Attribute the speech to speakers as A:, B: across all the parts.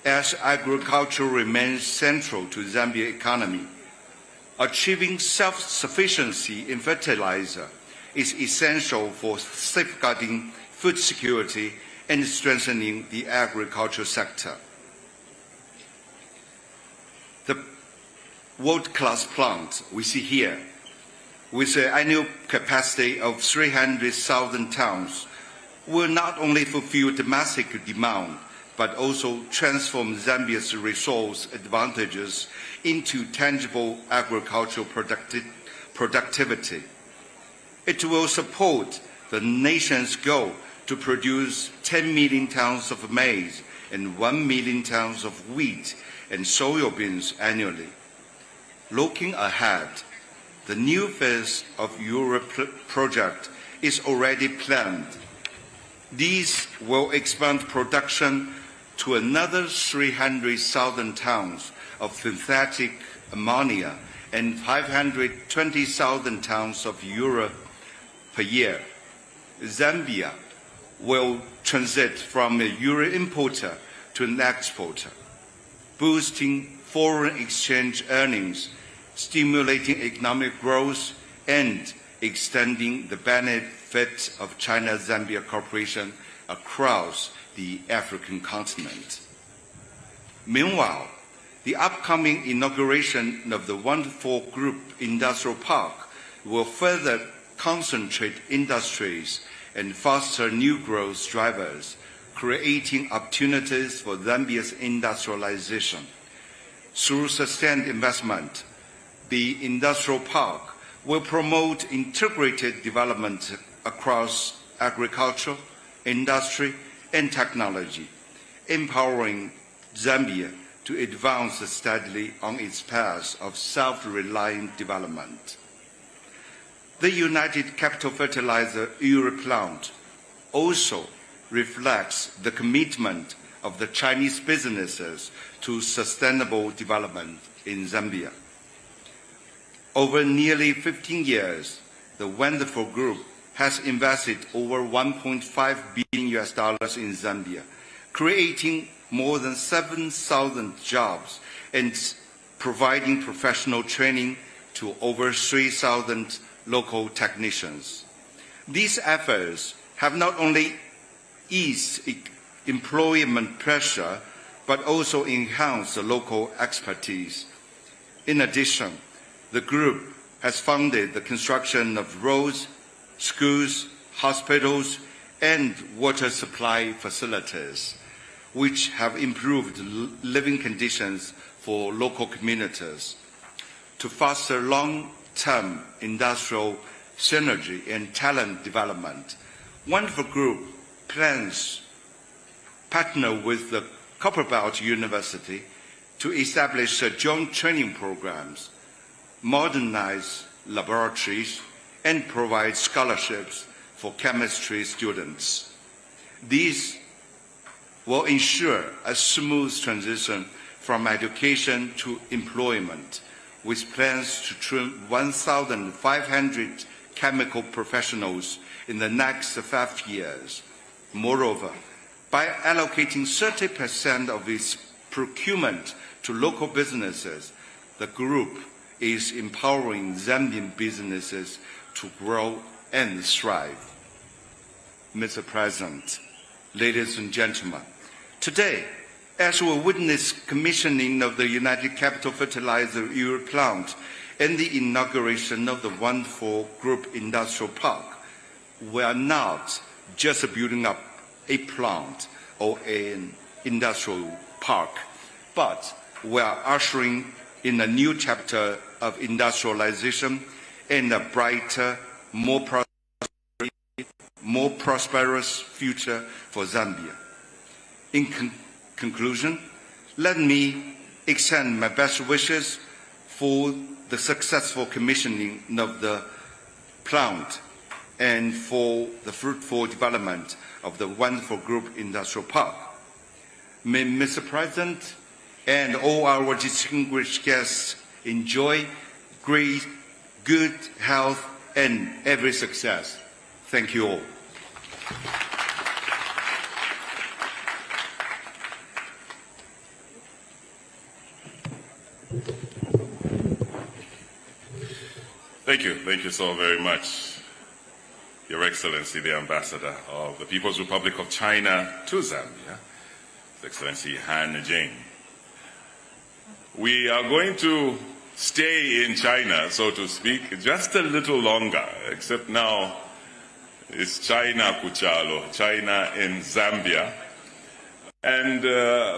A: as agriculture remains central to Zambia's economy. Achieving self-sufficiency in fertilizer is essential for safeguarding food security and strengthening the agriculture sector. The world-class plant we see here, with an annual capacity of 300,000 tons, will not only fulfill domestic demand, but also transform Zambia's resource advantages into tangible agricultural productivity. It will support the nation's goal to produce 10 million tons of maize and 1 million tons of wheat and soybeans annually. Looking ahead, the new phase of Urea Project is already planned. These will expand production to another 300,000 tons of synthetic ammonia and 520,000 tons of urea per year. Zambia will transit from a urea importer to an exporter, boosting foreign exchange earnings, stimulating economic growth, and extending the benefits of China-Zambia cooperation across the African continent. Meanwhile, the upcoming inauguration of the Wonderful Group Industrial Park will further concentrate industries and foster new growth drivers, creating opportunities for Zambia's industrialization. Through sustained investment, the industrial park will promote integrated development across agriculture, industry, and technology, empowering Zambia to advance steadily on its path of self-reliant development. The United Capital Fertilizer Urea Plant also reflects the commitment of the Chinese businesses to sustainable development in Zambia. Over nearly 15 years, the Wonderful Group has invested over $1.5 billion in Zambia, creating more than 7,000 jobs and providing professional training to over 3,000 local technicians. These efforts have not only eased employment pressure, but also enhanced the local expertise. In addition, the group has funded the construction of roads, schools, hospitals, and water supply facilities, which have improved living conditions for local communities. To foster long-term industrial synergy and talent development, Wonderful Group plans to partner with the Copperbelt University to establish joint training programs, modernize laboratories, and provide scholarships for chemistry students. These will ensure a smooth transition from education to employment, with plans to train 1,500 chemical professionals in the next 5 years. Moreover, by allocating 30% of its procurement to local businesses, the group is empowering Zambian businesses to grow and thrive. Mr. President, ladies and gentlemen, today, as we witness commissioning of the United Capital Fertilizer Urea Plant and the inauguration of the Wonderful Group Industrial Park, we are not just building up a plant or an industrial park, but we are ushering in a new chapter of industrialization and a brighter, more prosperous future for Zambia. In conclusion, let me extend my best wishes for the successful commissioning of the plant and for the fruitful development of the Wonderful Group Industrial Park. May Mr. President and all our distinguished guests enjoy great, good health and every success. Thank you all.
B: Thank you so very much, Your Excellency, the Ambassador of the People's Republic of China to Zambia, His Excellency Han Jing. We are going to stay in China, so to speak, just a little longer, except now it's China Kuchalo, China in Zambia. And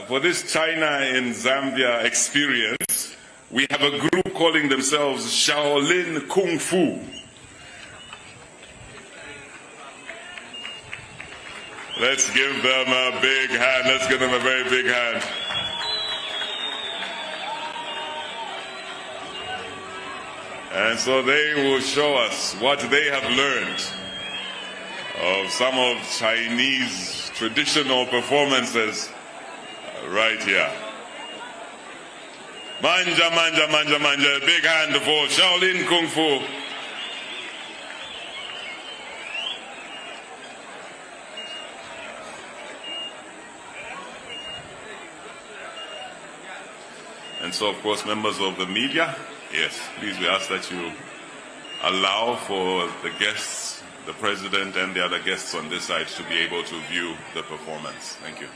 B: for this China in Zambia experience, we have a group calling themselves Shaolin Kung Fu. Let's give them a big hand. Let's give them a very big hand. And so they will show us what they have learned of some of Chinese traditional performances right here. Manja, manja, manja, manja. Big hand for Shaolin Kung Fu. And so, of course, members of the media, yes, please, we ask that you allow for the guests, the President and the other guests on this side to be able to view the performance. Thank you.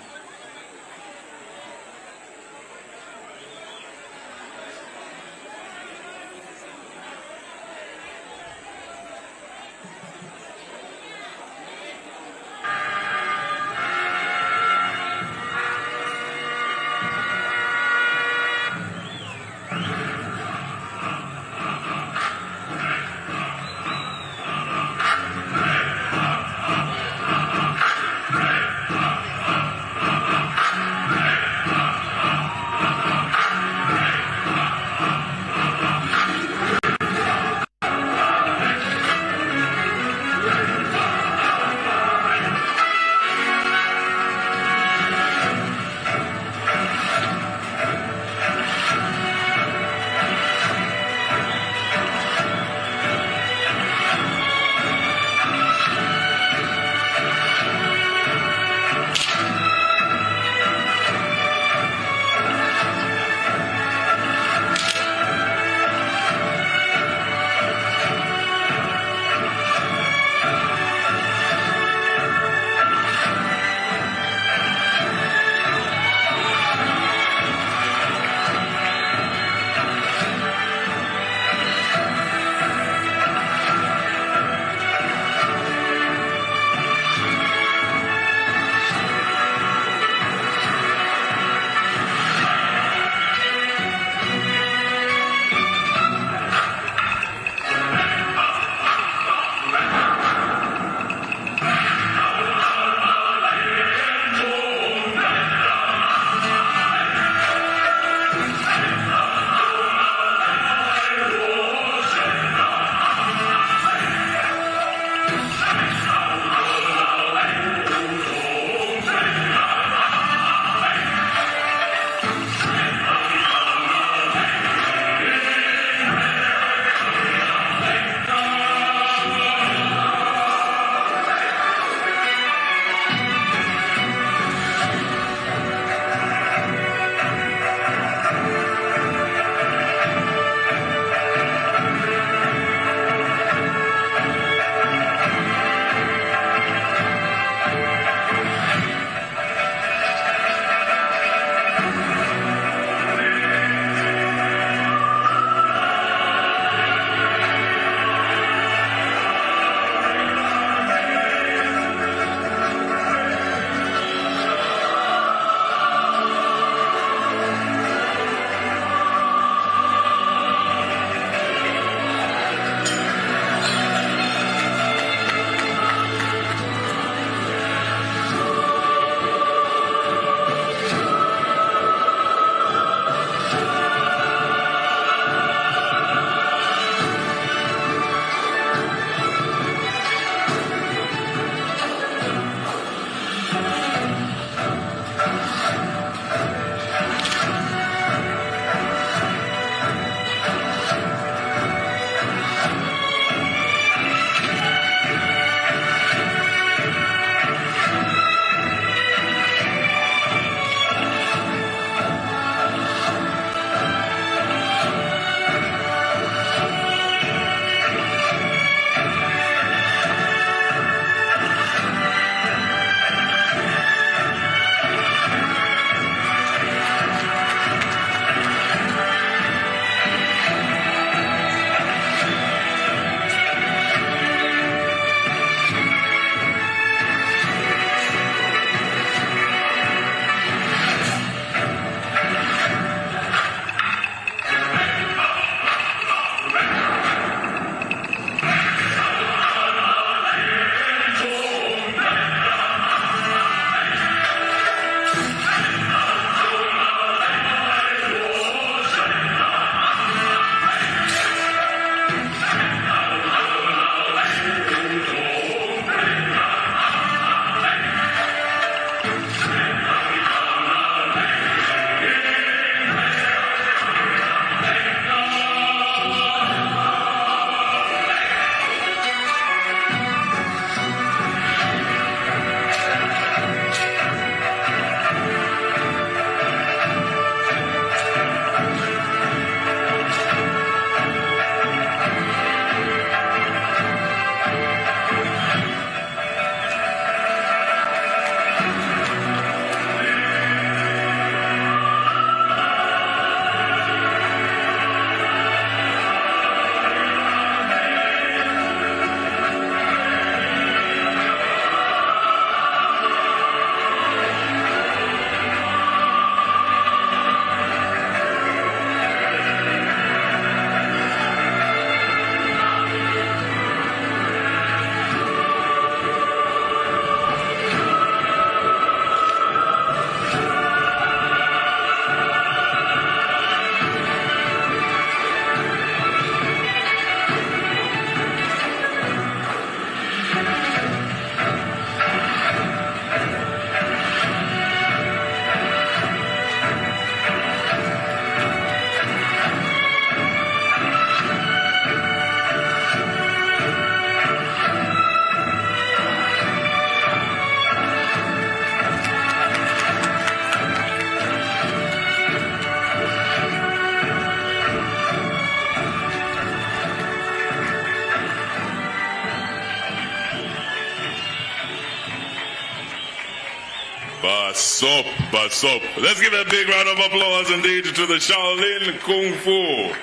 B: Basop, Basop. Let's give a big round of applause indeed to the Shaolin Kung Fu.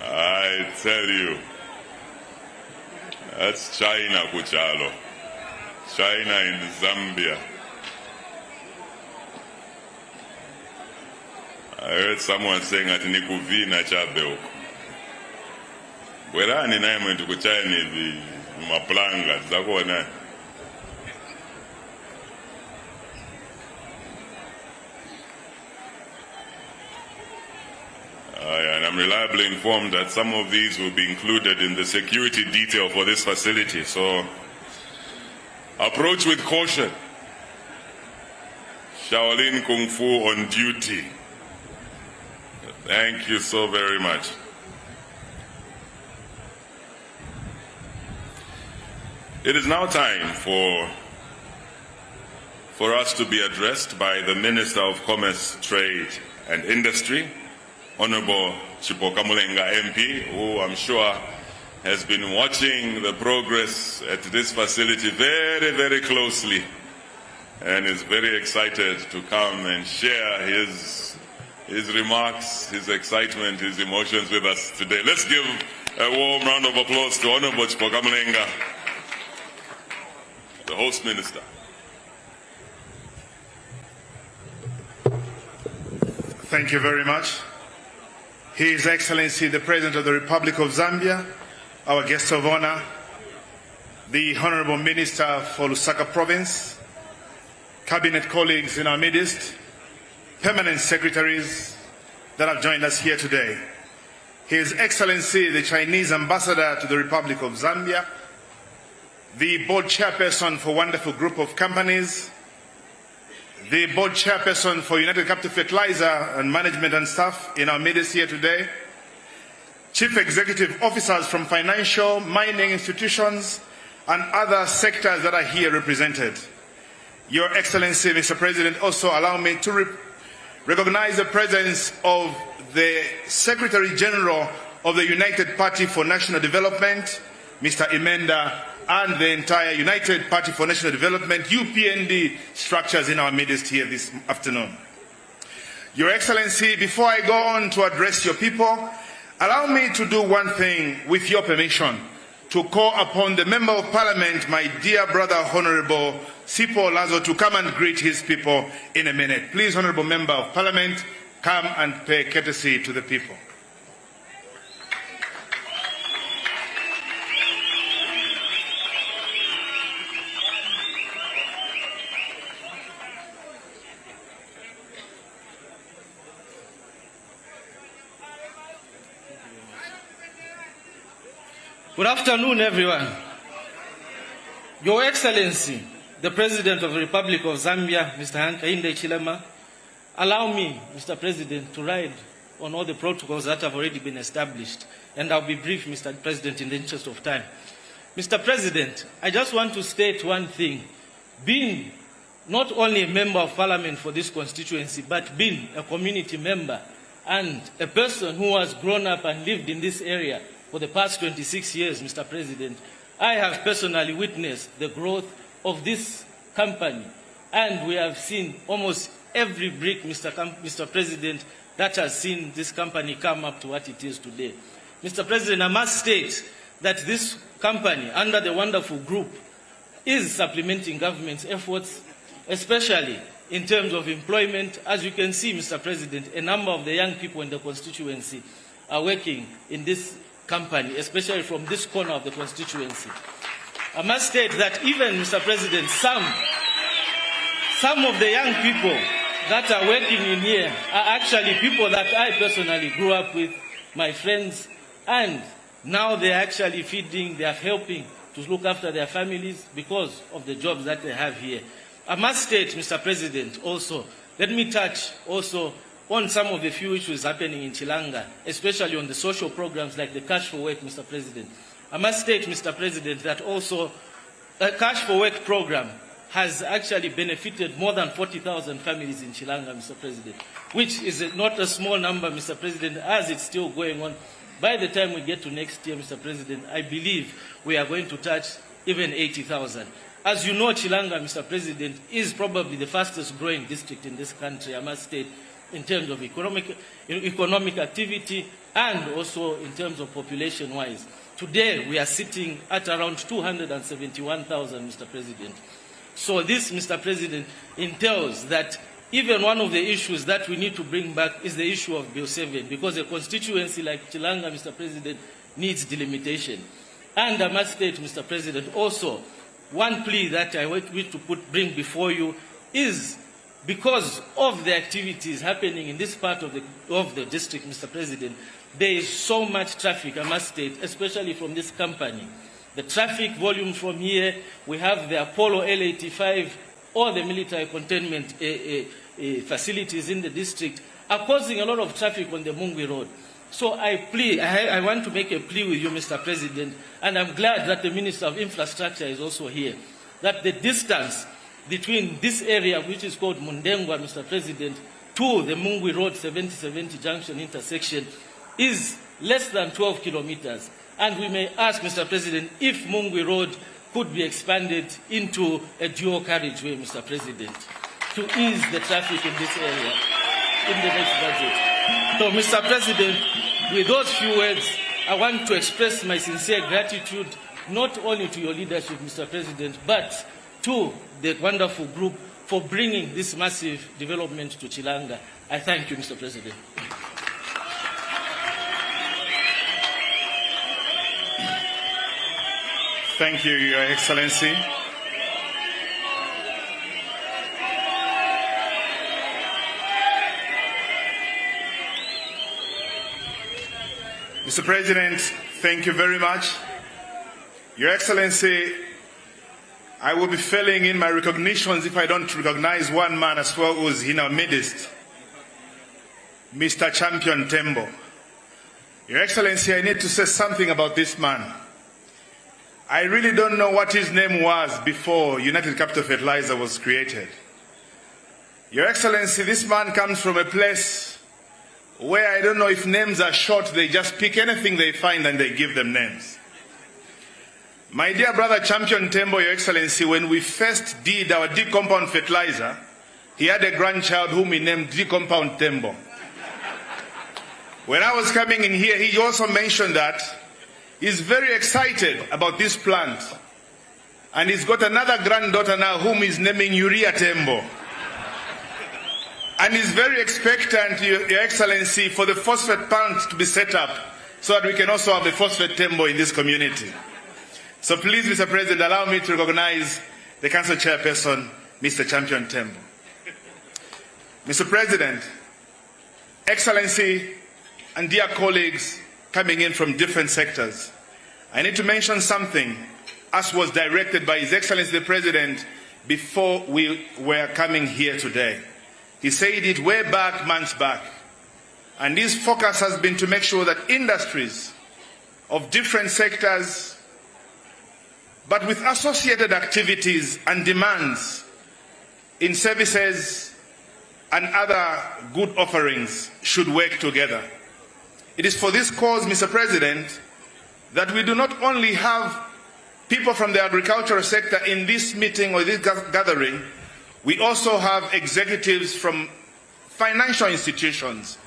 B: I tell you, that's China, Kuchalo. China in Zambia. I heard someone saying at Nikuvina Chabeo. Where are you now to China? Maplanga, Zagona. And I'm reliably informed that some of these will be included in the security detail for this facility. So approach with caution. Shaolin Kung Fu on duty. Thank you so very much. It is now time for us to be addressed by the Minister of Commerce, Trade and Industry, Honorable Chipokamulenga MP, who I'm sure has been watching the progress at this facility very, very closely and is very excited to come and share his remarks, his excitement, his emotions with us today. Let's give a warm round of applause to Honorable Chipokamulenga, the host minister.
C: Thank you very much. His Excellency, the President of the Republic of Zambia, our guest of honor, the Honorable Minister for Lusaka Province, Cabinet colleagues in our midst, permanent secretaries that have joined us here today, His Excellency, the Chinese Ambassador to the Republic of Zambia, the Board Chairperson for Wonderful Group of Companies, the Board Chairperson for United Capital Fertilizer and Management and Staff in our midst here today, Chief Executive Officers from financial, mining institutions, and other sectors that are here represented. Your Excellency, Mr. President, also allow me to recognize the presence of the Secretary General of the United Party for National Development, Mr. Imenda, and the entire United Party for National Development, UPND structures in our midst here this afternoon. Your Excellency, before I go on to address your people, allow me to do one thing with your permission, to call upon the Member of Parliament, my dear brother, Honorable Sipo Lazo, to come and greet his people in a minute. Please, Honorable Member of Parliament, come and pay courtesy to the people.
D: Good afternoon, everyone. Your Excellency, the President of the Republic of Zambia, Mr. Hakainde Hichilema, allow me, Mr. President, to ride on all the protocols that have already been established. And I'll be brief, Mr. President, in the interest of time. Mr. President, I just want to state one thing. Being not only a member of Parliament for this constituency, but being a community member and a person who has grown up and lived in this area for the past 26 years, Mr. President, I have personally witnessed the growth of this company. And we have seen almost every brick, Mr. President, that has seen this company come up to what it is today. Mr. President, I must state that this company, under the Wonderful Group, is supplementing government's efforts, especially in terms of employment. As you can see, Mr. President, a number of the young people in the constituency are working in this company, especially from this corner of the constituency. I must state that even, Mr. President, some of the young people that are working in here are actually people that I personally grew up with, my friends, and now they're actually feeding, they're helping to look after their families because of the jobs that they have here. I must state, Mr. President, also, let me touch also on some of the few issues happening in Chilanga, especially on the social programs like the Cash for Work, Mr. President. I must state, Mr. President, that also a Cash for Work program has actually benefited more than 40,000 families in Chilanga, Mr. President, which is not a small number, Mr. President, as it's still going on. By the time we get to next year, Mr. President, I believe we are going to touch even 80,000. As you know, Chilanga, Mr. President, is probably the fastest growing district in this country, I must state, in terms of economic activity and also in terms of population-wise. Today, we are sitting at around 271,000, Mr. President. So this, Mr. President, entails that even one of the issues that we need to bring back is the issue of Bill 7, because a constituency like Chilanga, Mr. President, needs delimitation. And I must state, Mr. President, also, one plea that I wish to bring before you is because of the activities happening in this part of the district, Mr. President, there is so much traffic, I must state, especially from this company. The traffic volume from here, we have the Apollo L85, all the military containment facilities in the district are causing a lot of traffic on the Mungwi Road. So I want to make a plea with you, Mr. President, and I'm glad that the Minister of Infrastructure is also here, that the distance between this area, which is called Mundengwa, Mr. President, to the Mungwi Road 7070 junction intersection is less than 12 kilometers. And we may ask, Mr. President, if Mungwi Road could be expanded into a dual carriageway, Mr. President, to ease the traffic in this area in the next budget. So, Mr. President, with those few words, I want to express my sincere gratitude not only to your leadership, Mr. President, but to the wonderful group for bringing this massive development to Chilanga. I thank you, Mr. President.
C: Thank you, Your Excellency. Mr. President, thank you very much. Your Excellency, I will be failing in my recognitions if I don't recognize one man as well who's in our midst, Mr. Champion Tembo. Your Excellency, I need to say something about this man. I really don't know what his name was before United Capital Fertilizer was created. Your Excellency, this man comes from a place where I don't know if names are short, they just pick anything they find and they give them names. My dear brother Champion Tembo, Your Excellency, when we first did our D-compound fertilizer, he had a grandchild whom he named D-compound Tembo. When I was coming in here, he also mentioned that he's very excited about this plant. And he's got another granddaughter now whom he's naming Urea Tembo. And he's very expectant, Your Excellency, for the phosphate plant to be set up so that we can also have a phosphate Tembo in this community. So please, Mr. President, allow me to recognize the Council Chairperson, Mr. Champion Tembo. Mr. President, Excellency, and dear colleagues coming in from different sectors, I need to mention something as was directed by His Excellency the President before we were coming here today. He said it way back, months back. And his focus has been to make sure that industries of different sectors, but with associated activities and demands in services and other good offerings should work together. It is for this cause, Mr. President, that we do not only have people from the agricultural sector in this meeting or this gathering, we also have executives from financial institutions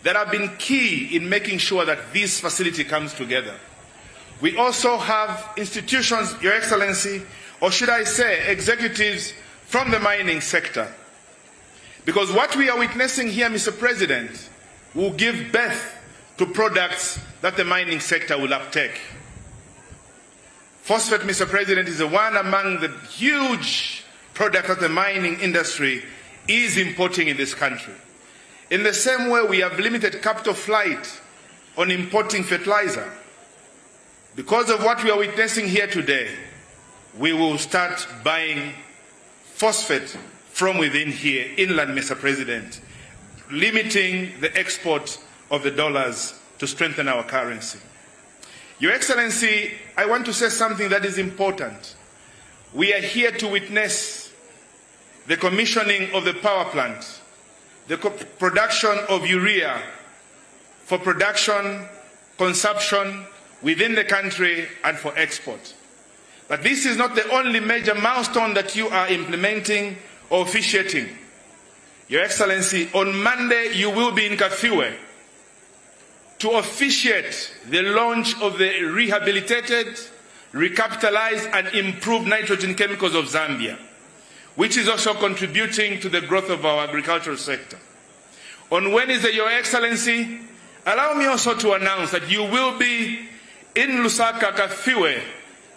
C: that have been key in making sure that this facility comes together. We also have institutions, Your Excellency, or should I say executives from the mining sector. Because what we are witnessing here, Mr. President, will give birth to products that the mining sector will uptake. Phosphate, Mr. President, is one among the huge products that the mining industry is importing in this country. In the same way, we have limited capital flight on importing fertilizer. Because of what we are witnessing here today, we will start buying phosphate from within here, inland, Mr. President, limiting the export of the dollars to strengthen our currency. Your Excellency, I want to say something that is important. We are here to witness the commissioning of the power plant, the production of urea for production, consumption within the country and for export. But this is not the only major milestone that you are implementing or officiating. Your Excellency, on Monday you will be in Kafue to officiate the launch of the rehabilitated, recapitalized and improved nitrogen chemicals of Zambia, which is also contributing to the growth of our agricultural sector. On Wednesday, Your Excellency, allow me also to announce that you will be in Lusaka, Kafue,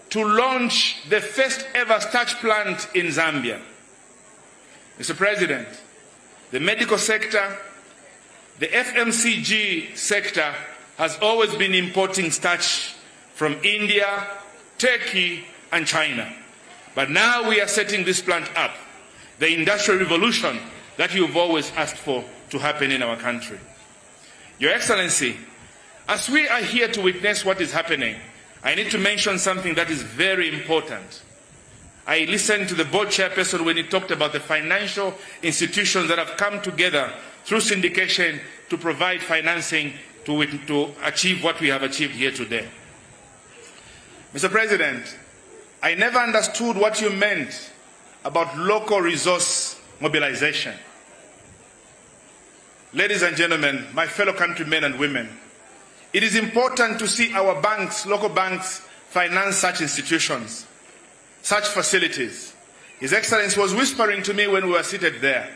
C: to launch the first ever starch plant in Zambia. Mr. President, the medical sector, the FMCG sector has always been importing starch from India, Turkey, and China. But now we are setting this plant up, the industrial revolution that you've always asked for to happen in our country. Your Excellency, as we are here to witness what is happening, I need to mention something that is very important. I listened to the board chairperson when he talked about the financial institutions that have come together through syndication to provide financing to achieve what we have achieved here today. Mr. President, I never understood what you meant about local resource mobilization. Ladies and gentlemen, my fellow countrymen and women, it is important to see our banks, local banks, finance such institutions, such facilities. His Excellency was whispering to me when we were seated there,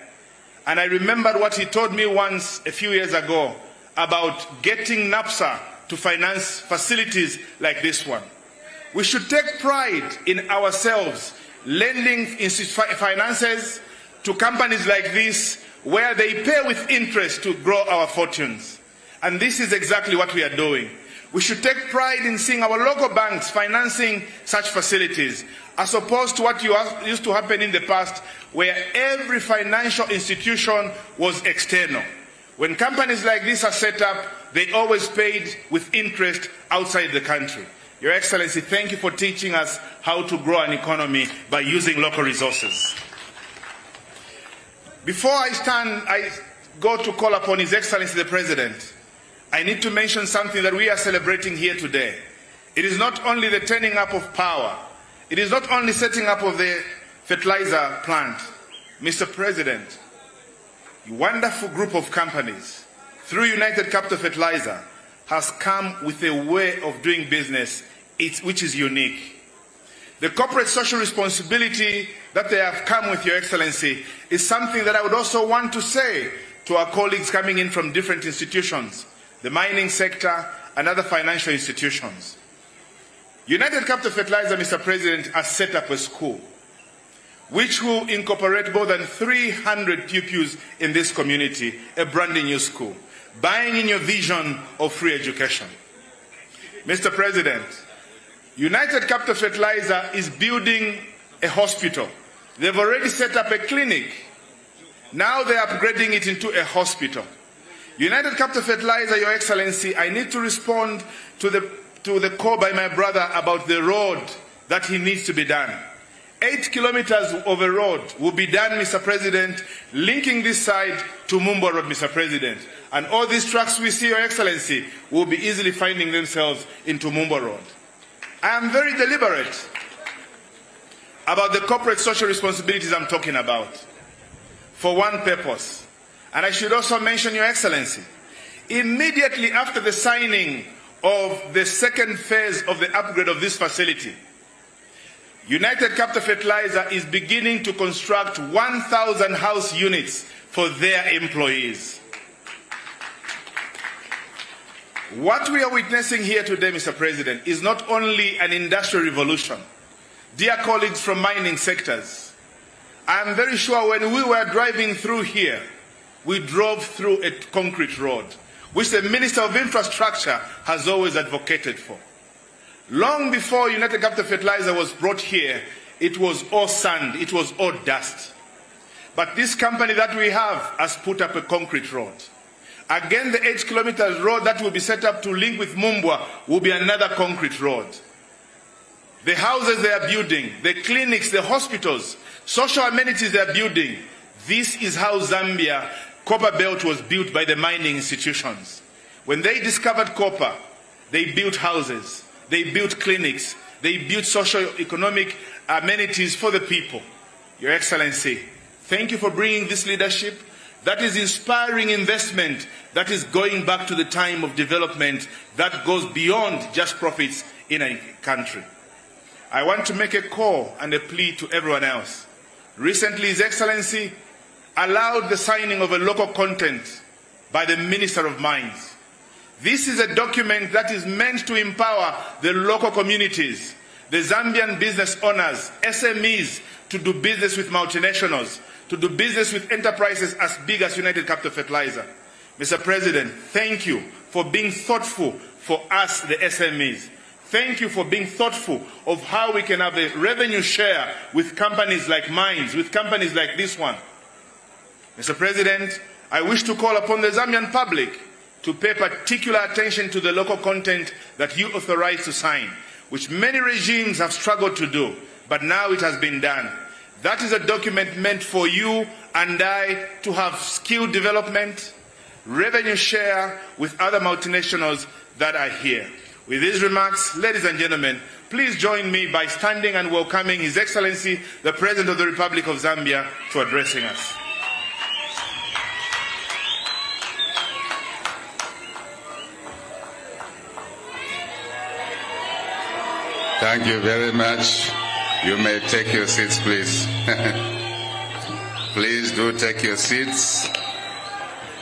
C: and I remembered what he told me once a few years ago about getting NAPSA to finance facilities like this one. We should take pride in ourselves lending finances to companies like this where they pay with interest to grow our fortunes. And this is exactly what we are doing. We should take pride in seeing our local banks financing such facilities, as opposed to what used to happen in the past, where every financial institution was external. When companies like this are set up, they always paid with interest outside the country. Your Excellency, thank you for teaching us how to grow an economy by using local resources. Before I go to call upon His Excellency the President, I need to mention something that we are celebrating here today. It is not only the turning up of power, it is not only setting up of the fertilizer plant. Mr. President, a wonderful group of companies, through United Capital Fertilizer, has come with a way of doing business which is unique. The corporate social responsibility that they have come with, Your Excellency, is something that I would also want to say to our colleagues coming in from different institutions, the mining sector and other financial institutions. United Capital Fertilizer, Mr. President, has set up a school which will incorporate more than 300 pupils in this community, a brand new school, buying in your vision of free education. Mr. President, United Capital Fertilizer is building a hospital. They've already set up a clinic. Now they're upgrading it into a hospital. United Capital Fertilizer, Your Excellency, I need to respond to the call by my brother about the road that he needs to be done. 8 kilometers of a road will be done, Mr. President, linking this side to Mumbo Road, Mr. President. And all these trucks we see, Your Excellency, will be easily finding themselves into Mumbo Road. I am very deliberate about the corporate social responsibilities I'm talking about, for one purpose. And I should also mention, Your Excellency, immediately after the signing of the second phase of the upgrade of this facility, United Capital Fertilizer is beginning to construct 1,000 house units for their employees. What we are witnessing here today, Mr. President, is not only an industrial revolution. Dear colleagues from mining sectors, I am very sure when we were driving through here, we drove through a concrete road, which the Minister of Infrastructure has always advocated for. Long before United Capital Fertilizer was brought here, it was all sand, it was all dust. But this company that we have has put up a concrete road. Again, the 8 kilometers road that will be set up to link with Mumbwa will be another concrete road. The houses they are building, the clinics, the hospitals, social amenities they are building. This is how Zambia copper belt was built by the mining institutions. When they discovered copper, they built houses, they built clinics, They build socio-economic amenities for the people. Your Excellency, thank you for bringing this leadership that is inspiring investment, that is going back to the time of development that goes beyond just profits in a country. I want to make a call and a plea to everyone else. Recently, His Excellency allowed the signing of a local content by the Minister of Mines. This is a document that is meant to empower the local communities, the Zambian business owners, SMEs, to do business with multinationals, to do business with enterprises as big as United Capital Fertilizer. Mr. President, thank you for being thoughtful for us, the SMEs. Thank you for being thoughtful of how we can have a revenue share with companies like mines, with companies like this one. Mr. President, I wish to call upon the Zambian public to pay particular attention to the local content that you authorized to sign, which many regimes have struggled to do, but now it has been done. That is a document meant for you and I to have skill development, revenue share with other multinationals that are here. With these remarks, ladies and gentlemen, please join me by standing and welcoming His Excellency, the President of the Republic of Zambia, to addressing us.
E: Thank you very much. You may take your seats, please. Please do take your seats.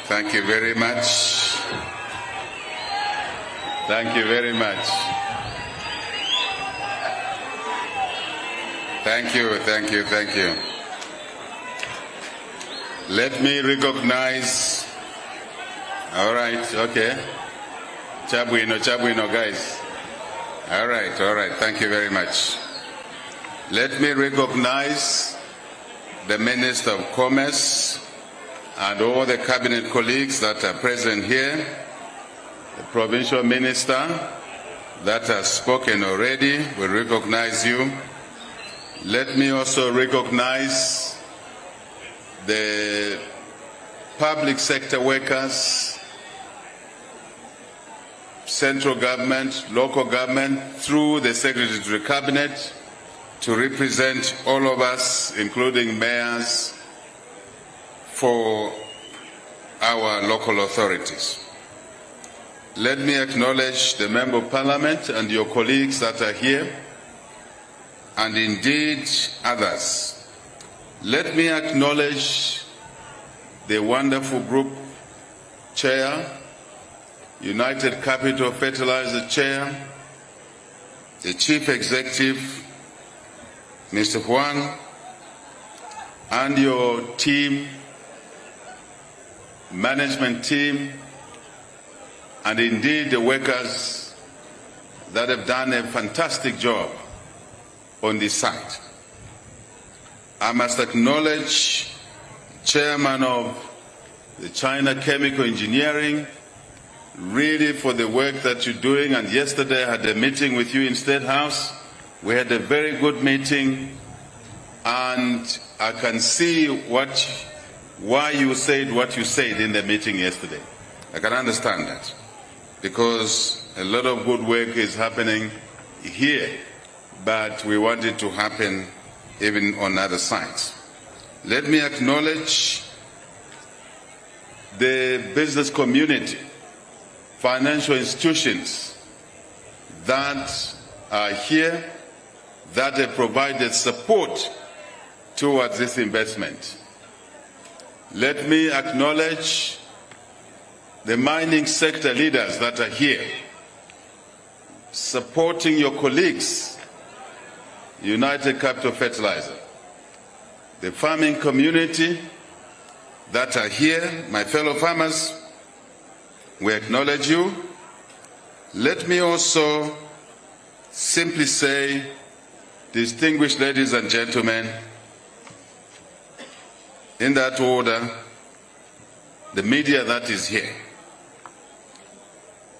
E: Thank you very much. Thank you very much. Thank you, thank you, thank you. Let me recognize. All right, okay. Chabuino, guys. All right, thank you very much. Let me recognize the Minister of Commerce and all the cabinet colleagues that are present here, the provincial minister that has spoken already, we recognize you. Let me also recognize the public sector workers, central government, local government, through the Secretary to the Cabinet, to represent all of us, including mayors, for our local authorities. Let me acknowledge the Member of Parliament and your colleagues that are here, and indeed others. Let me acknowledge the wonderful group chair, United Capital Fertilizer chair, the chief executive, Mr. Huang, and your team, management team, and indeed the workers that have done a fantastic job on this site. I must acknowledge Chairman of the China Chemical Engineering, really for the work that you're doing, and yesterday I had a meeting with you in State House. We had a very good meeting, and I can see why you said what you said in the meeting yesterday. I can understand that, because a lot of good work is happening here, but we want it to happen even on other sides. Let me acknowledge the business community, financial institutions that are here, that have provided support towards this investment. Let me acknowledge the mining sector leaders that are here, supporting your colleagues, United Capital Fertilizer, the farming community that are here, my fellow farmers, we acknowledge you. Let me also simply say, distinguished ladies and gentlemen, in that order, the media that is here.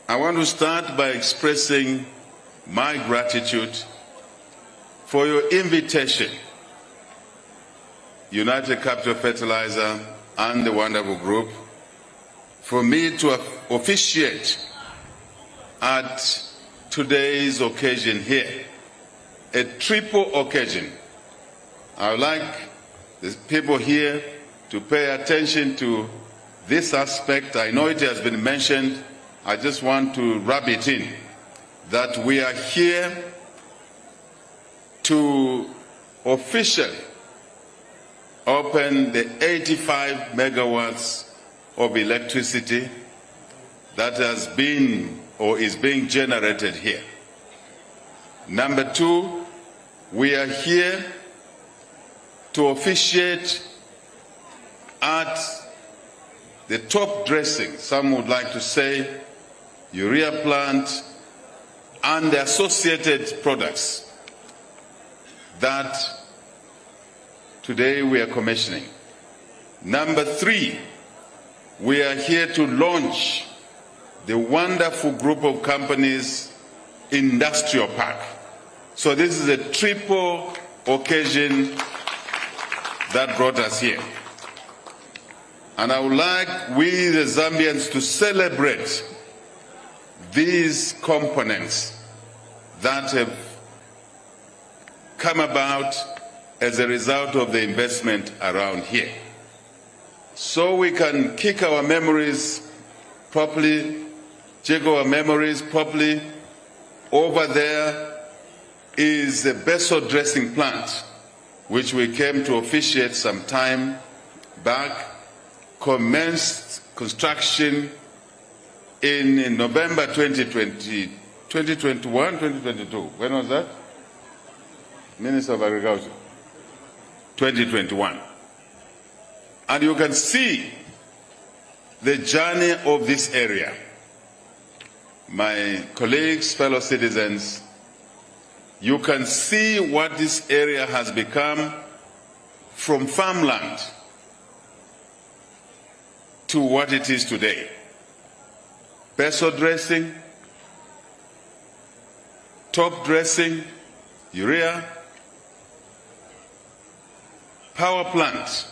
E: I want to start by expressing my gratitude for your invitation, United Capital Fertilizer and the wonderful group, for me to officiate at today's occasion here a triple occasion. I would like the people here to pay attention to this aspect. I know it has been mentioned. I just want to rub it in, that we are here to officially open the 85 megawatts of electricity that has been or is being generated here. Number two, we are here to officiate at the top dressing, some would like to say, Urea Plant and the associated products that today we are commissioning. Number three, we are here to launch the wonderful group of companies Industrial Park. So this is a triple occasion that brought us here. And I would like we, the Zambians, to celebrate these components that have come about as a result of the investment around here. So we can kick our memories properly, jiggle our memories properly. Over there is the vessel dressing plant, which we came to officiate some time back, commenced construction in November 2020, 2021, 2022. When was that? Minister of Agriculture. 2021. And you can see the journey of this area. My colleagues, fellow citizens, you can see what this area has become from farmland to what it is today. Vessel dressing, top dressing, urea, power plant,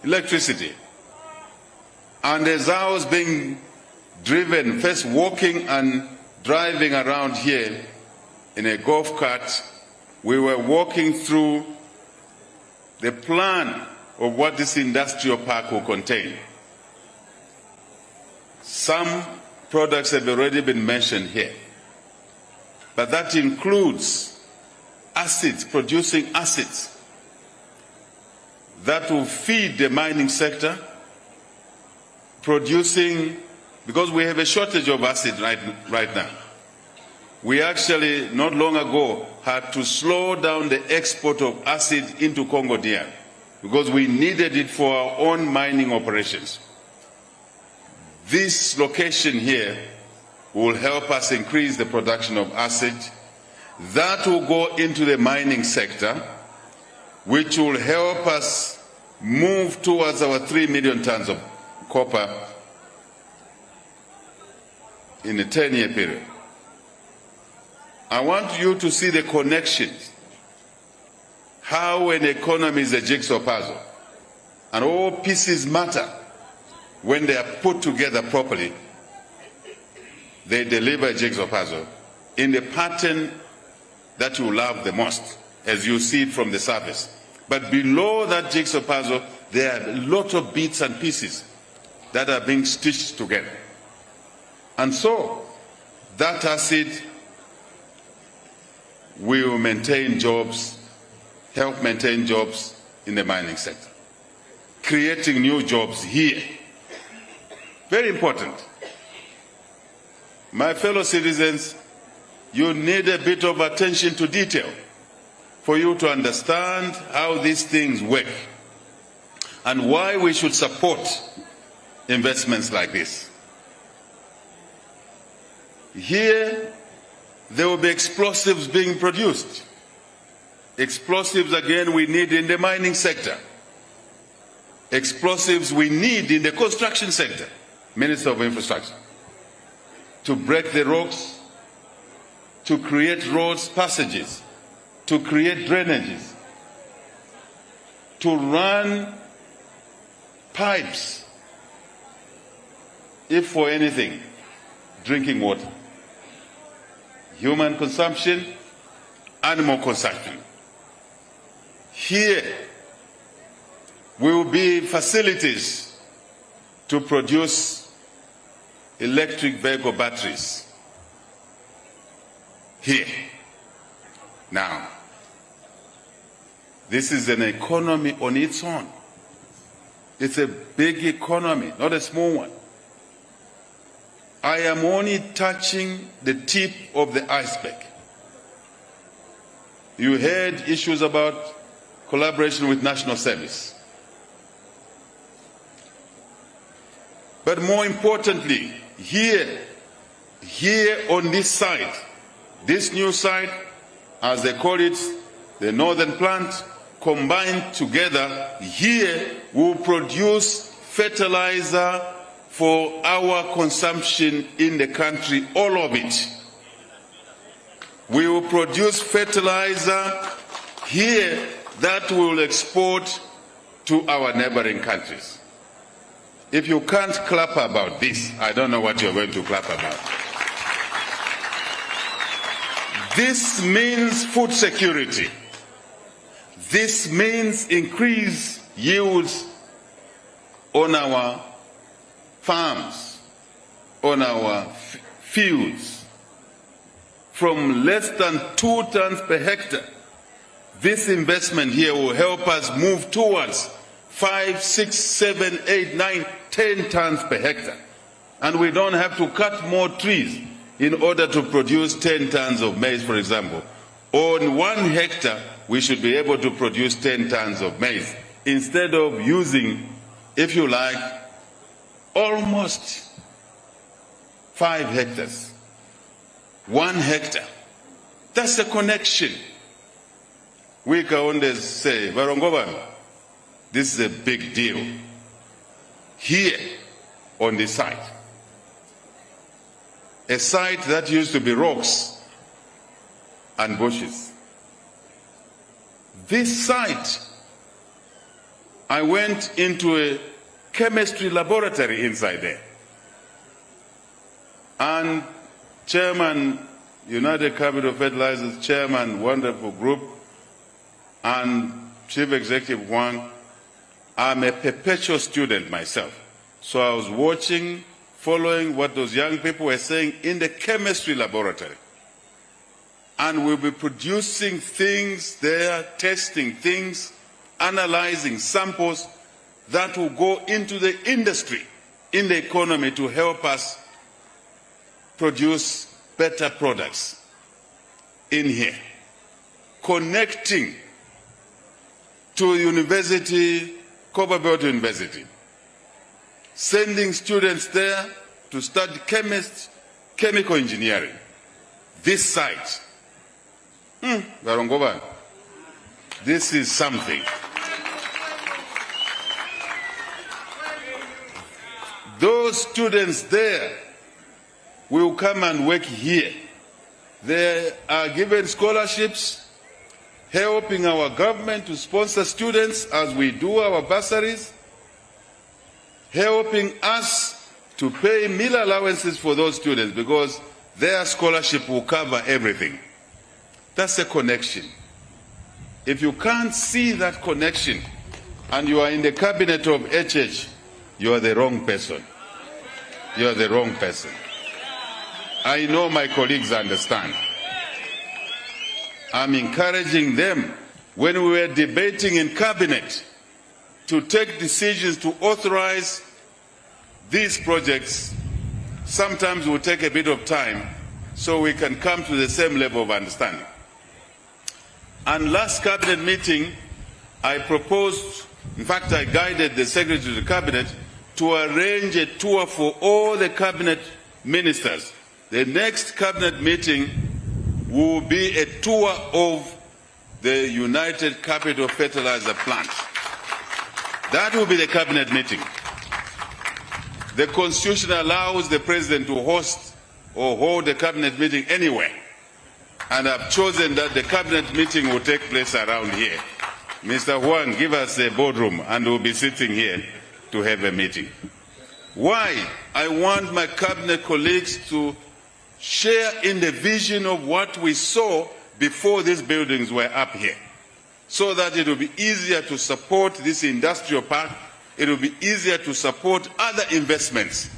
E: electricity. And as I was being driven, first walking and driving around here in a golf cart, we were walking through the plan of what this industrial park will contain. Some products have already been mentioned here, but that includes acids, producing acids that will feed the mining sector, producing, because we have a shortage of acid right now. We actually, not long ago, had to slow down the export of acid into Congo DR because we needed it for our own mining operations. This location here will help us increase the production of acid. That will go into the mining sector, which will help us move towards our 3 million tons of copper in a 10-year period. I want you to see the connections, how an economy is a jigsaw puzzle, and all pieces matter. When they are put together properly, they deliver a jigsaw puzzle in the pattern that you love the most, as you see it from the surface. But below that jigsaw puzzle, there are a lot of bits and pieces that are being stitched together. And so, that acid will maintain jobs, help maintain jobs in the mining sector, creating new jobs here. Very important. My fellow citizens, you need a bit of attention to detail for you to understand how these things work and why we should support investments like this. Here, there will be explosives being produced. Explosives, again, we need in the mining sector. Explosives we need in the construction sector. Minister of Infrastructure, to break the rocks, to create roads, passages, to create drainages, to run pipes, if for anything, drinking water. Human consumption animal consumption. Here will be facilities to produce electric vehicle batteries. Here. Now, this is an economy on its own. It's a big economy, not a small one. I am only touching the tip of the iceberg. You heard issues about collaboration with national service. But more importantly, here on this site, this new site, as they call it, the northern plant, combined together, here will produce fertilizer for our consumption in the country, all of it. We will produce fertilizer here that we will export to our neighboring countries. If you can't clap about this, I don't know what you're going to clap about. This means food security. This means increased yields on our farms, on our fields. From less than 2 tons per hectare, this investment here will help us move towards 5, 6, 7, 8, 9, 10 tons per hectare. And we don't have to cut more trees in order to produce 10 tons of maize, for example. On 1 hectare, we should be able to produce 10 tons of maize instead of using, if you like, almost 5 hectares. 1 hectare. That's the connection. We Kaondes say, Varongovan, this is a big deal. Here on the site. A site that used to be rocks and bushes. This site, I went into a chemistry laboratory inside there. And Chairman, United Capital Fertilizer's chairman, wonderful group, and Chief Executive Wang, I'm a perpetual student myself. So I was watching, following what those young people were saying in the chemistry laboratory. And we'll be producing things there, testing things, analyzing samples that will go into the industry, in the economy to help us produce better products in here. Connecting to university, Copperbelt University. Sending students there to study chemical engineering. This site. Garongoban. This is something. Those students there will come and work here. They are given scholarships, helping our government to sponsor students as we do our bursaries, helping us to pay meal allowances for those students because their scholarship will cover everything. That's a connection. If you can't see that connection and you are in the cabinet of HH, you are the wrong person. You are the wrong person. I know my colleagues understand. I'm encouraging them when we were debating in cabinet to take decisions to authorize these projects. Sometimes it will take a bit of time so we can come to the same level of understanding. And last cabinet meeting, I proposed, in fact, I guided the Secretary of the Cabinet to arrange a tour for all the cabinet ministers. The next cabinet meeting will be a tour of the United Capital Fertilizer plant. That will be the cabinet meeting. The Constitution allows the President to host or hold a cabinet meeting anywhere. And I've chosen that the cabinet meeting will take place around here. Mr. Huang, give us a boardroom and we'll be sitting here to have a meeting. Why? I want my cabinet colleagues to share in the vision of what we saw before these buildings were up here, so that it will be easier to support this industrial park, it will be easier to support other investments.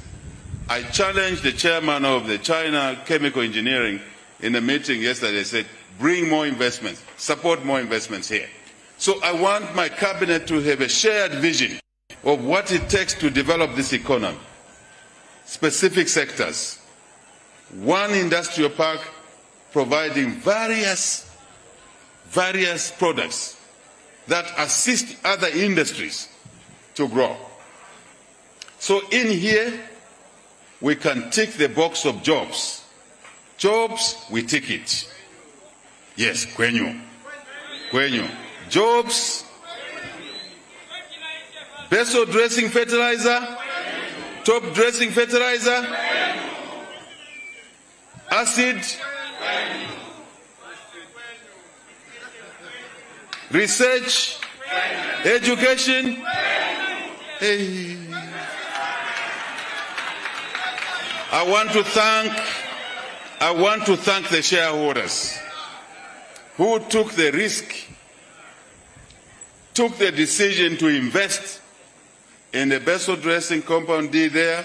E: I challenged the chairman of the China Chemical Engineering in a meeting yesterday. I said, bring more investments, support more investments here. So I want my cabinet to have a shared vision of what it takes to develop this economy. Specific sectors. One industrial park providing various products that assist other industries to grow. So in here, we can tick the box of jobs. Jobs, we tick it. Yes, kwenyu. Kwenyu. Jobs, vessel dressing fertilizer, top dressing fertilizer, acid, research, education. Hey. I want to thank the shareholders who took the risk, took the decision to invest in the vessel dressing compound D there,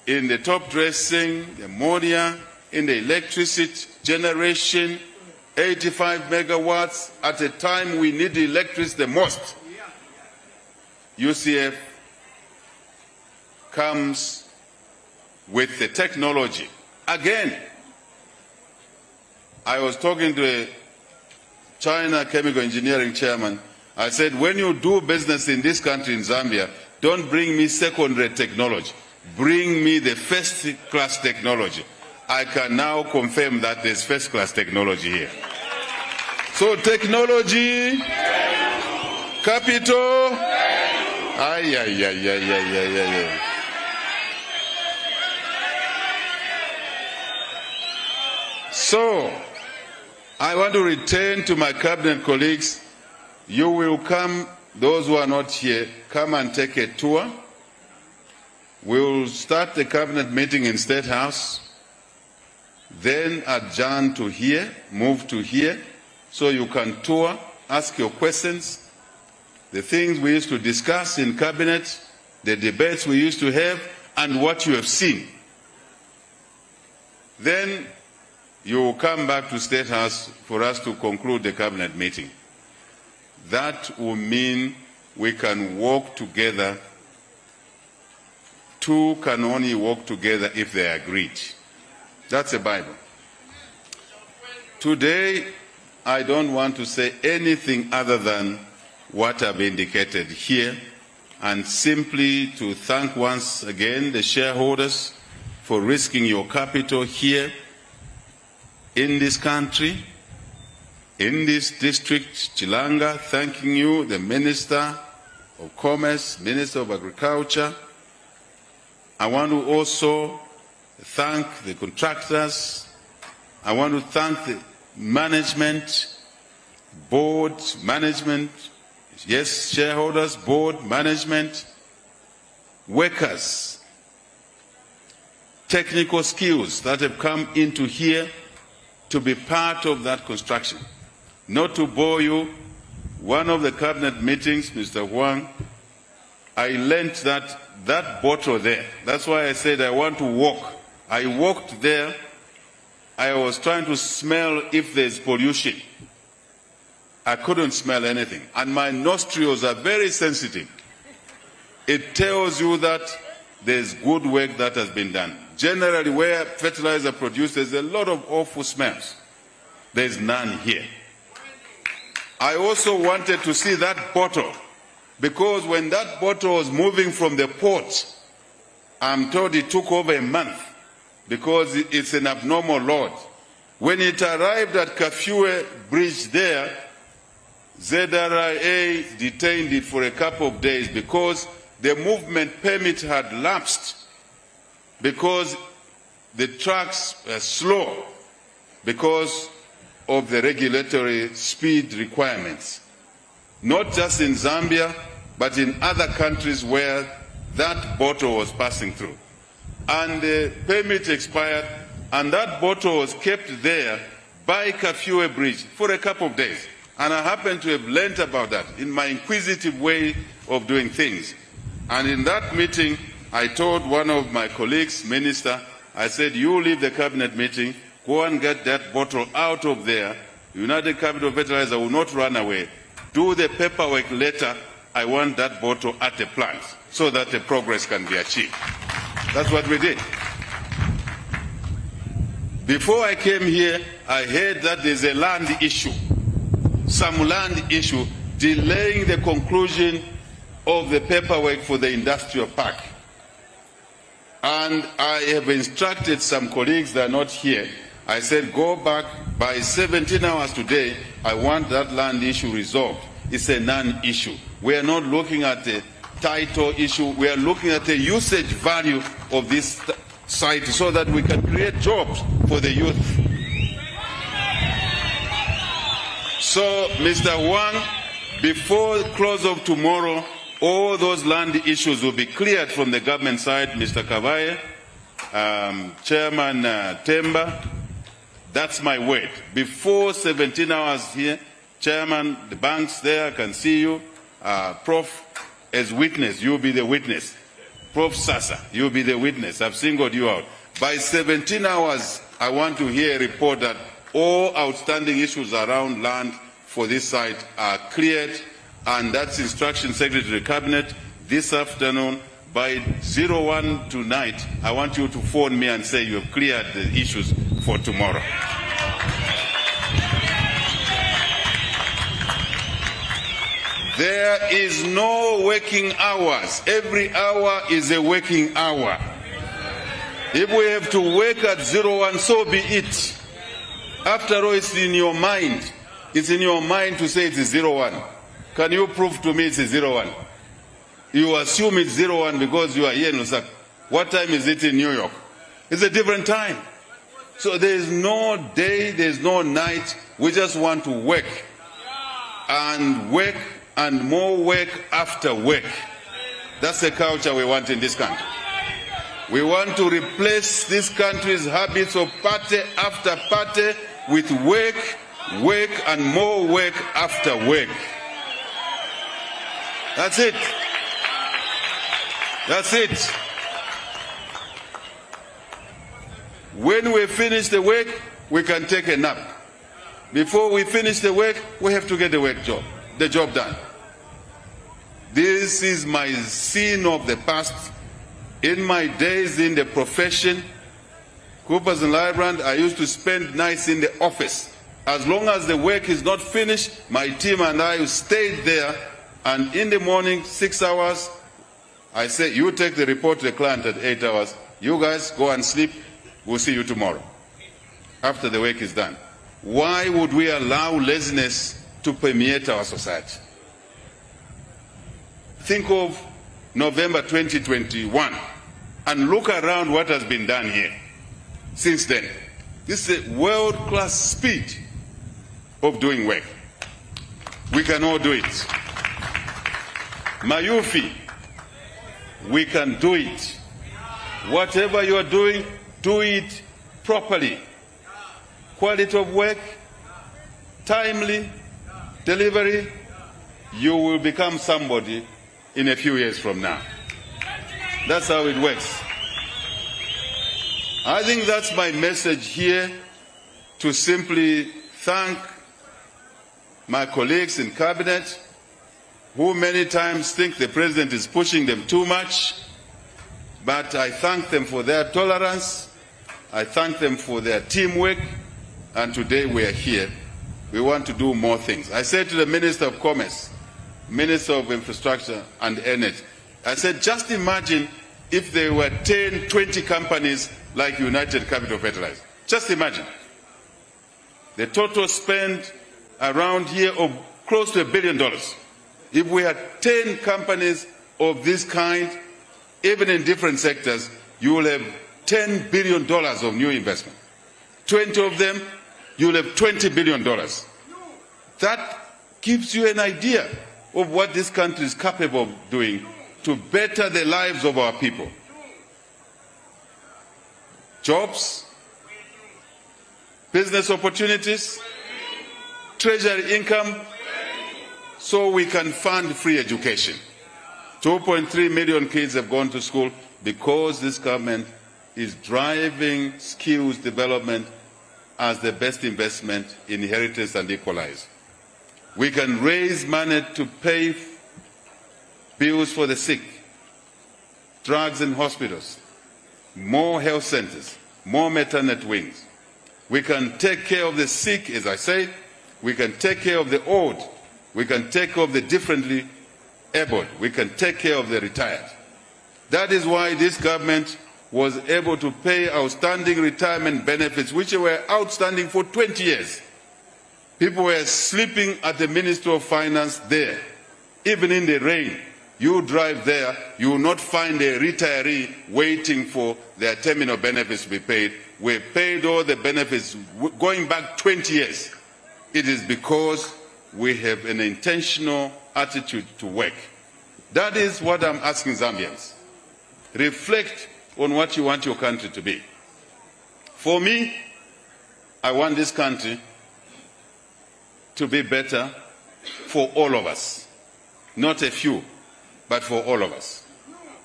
E: in the top dressing, the ammonia, in the electricity generation, 85 megawatts at a time we need electricity the most. UCF comes with the technology. Again, I was talking to a China Chemical Engineering chairman. I said, when you do business in this country, in Zambia, don't bring me secondary technology. Bring me the first-class technology. I can now confirm that there's first-class technology here. So technology, capital, So, I want to return to my cabinet colleagues. You will come, those who are not here, come and take a tour. We will start the cabinet meeting in State House, then adjourn to here, move to here, so you can tour, ask your questions, the things we used to discuss in cabinet, the debates we used to have, and what you have seen. Then you will come back to State House for us to conclude the cabinet meeting. That will mean we can work together. Two can only work together if they are agreed. That's the Bible. Today, I don't want to say anything other than what I've indicated here, and simply to thank once again the shareholders for risking your capital here in this country, in this district, Chilanga, thanking you, the Minister of Commerce, Minister of Agriculture. I want to also thank the contractors. I want to thank the management, board, management, yes, shareholders, board, management, workers, technical skills that have come into here to be part of that construction. Not to bore you, one of the cabinet meetings, Mr. Huang, I learned that bottle there, that's why I said I want to walk. I walked there, I was trying to smell if there's pollution. I couldn't smell anything, and my nostrils are very sensitive. It tells you that there's good work that has been done. Generally, where fertilizer produces a lot of awful smells, there's none here. I also wanted to see that bottle, because when that bottle was moving from the port, I'm told it took over a month, because it's an abnormal load. When it arrived at Kafue Bridge there, ZRIA detained it for a couple of days because the movement permit had lapsed, because the trucks were slow because of the regulatory speed requirements. Not just in Zambia, but in other countries where that bottle was passing through. And the permit expired, and that bottle was kept there by Kafue Bridge for a couple of days. And I happen to have learnt about that in my inquisitive way of doing things. And in that meeting, I told one of my colleagues, Minister, I said, you leave the cabinet meeting, go and get that bottle out of there. United Capital Fertilizer will not run away. Do the paperwork later. I want that bottle at the plant so that the progress can be achieved. That's what we did. Before I came here, I heard that there's a land issue, some land issue delaying the conclusion of the paperwork for the industrial park. And I have instructed some colleagues that are not here. I said, go back by 17 hours today. I want that land issue resolved. It's a non-issue. We are not looking at the title issue. We are looking at the usage value of this site so that we can create jobs for the youth. So, Mr. Wang, before the close of tomorrow, all those land issues will be cleared from the government side. Mr. Kavaye, Chairman Temba, that's my word. Before 17 hours here, Chairman, the banks there can see you. Prof, as witness, you'll be the witness. Prof Sasa, you'll be the witness. I've singled you out. By 17 hours, I want to hear a report that all outstanding issues around land for this site are cleared, and that's instruction Secretary of the Cabinet this afternoon. By 01 tonight, I want you to phone me and say you have cleared the issues for tomorrow. There is no working hours. Every hour is a working hour. If we have to work at 01, so be it. After all, it's in your mind. It's in your mind to say it's 01. Can you prove to me it's 01? You assume it's 01 because you are here in Lusaka. What time is it in New York? It's a different time. So there is no day, there is no night. We just want to work and more work after work. That's the culture we want in this country. We want to replace this country's habits of party after party with work, work, and more work after work. That's it. That's it. When we finish the work, we can take a nap. Before we finish the work, we have to get the job done. This is my scene of the past. In my days in the profession, Coopers and Lybrand, I used to spend nights in the office. As long as the work is not finished, my team and I stayed there, and in the morning, 6 hours, I say, you take the report to the client at 8 hours. You guys go and sleep. We'll see you tomorrow, after the work is done. Why would we allow laziness to permeate our society? Think of November 2021 and look around what has been done here since then. This is a world-class speed of doing work. We can all do it. Mayufi, we can do it. Whatever you are doing, do it properly. Quality of work, timely delivery, you will become somebody in a few years from now. That's how it works. I think that's my message here, to simply thank my colleagues in cabinet who many times think the president is pushing them too much, but I thank them for their tolerance, I thank them for their teamwork, and today we are here. We want to do more things. I said to the Minister of Commerce, Minister of Infrastructure and Energy, I said, just imagine if there were 10, 20 companies like United Capital Fertilizer. Just imagine. The total spend around here of close to $1 billion. If we had 10 companies of this kind, even in different sectors, you will have $10 billion of new investment. 20 of them, you will have $20 billion. That gives you an idea of what this country is capable of doing to better the lives of our people. Jobs, business opportunities, treasury income, so we can fund free education. 2.3 million kids have gone to school because this government is driving skills development as the best investment in inheritance and equalize. We can raise money to pay bills for the sick, drugs in hospitals, more health centers, more maternity wings. We can take care of the sick, as I say. We can take care of the old. We can take care of the differently abled. We can take care of the retired. That is why this government was able to pay outstanding retirement benefits, which were outstanding for 20 years. People were sleeping at the Ministry of Finance there. Even in the rain, you drive there, you will not find a retiree waiting for their terminal benefits to be paid. We paid all the benefits going back 20 years. It is because we have an intentional attitude to work. That is what I'm asking Zambians. Reflect on what you want your country to be. For me, I want this country to be better for all of us. Not a few, but for all of us.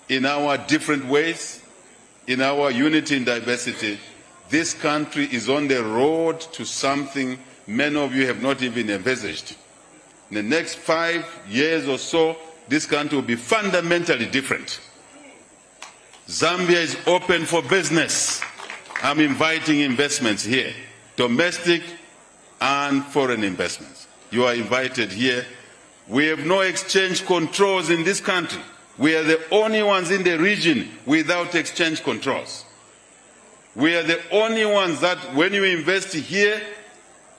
E: In our different ways, in our unity and diversity, this country is on the road to something many of you have not even envisaged. In the next 5 years or so, this country will be fundamentally different. Zambia is open for business. I'm inviting investments here, domestic and foreign investments. You are invited here. We have no exchange controls in this country. We are the only ones in the region without exchange controls. We are the only ones that when you invest here,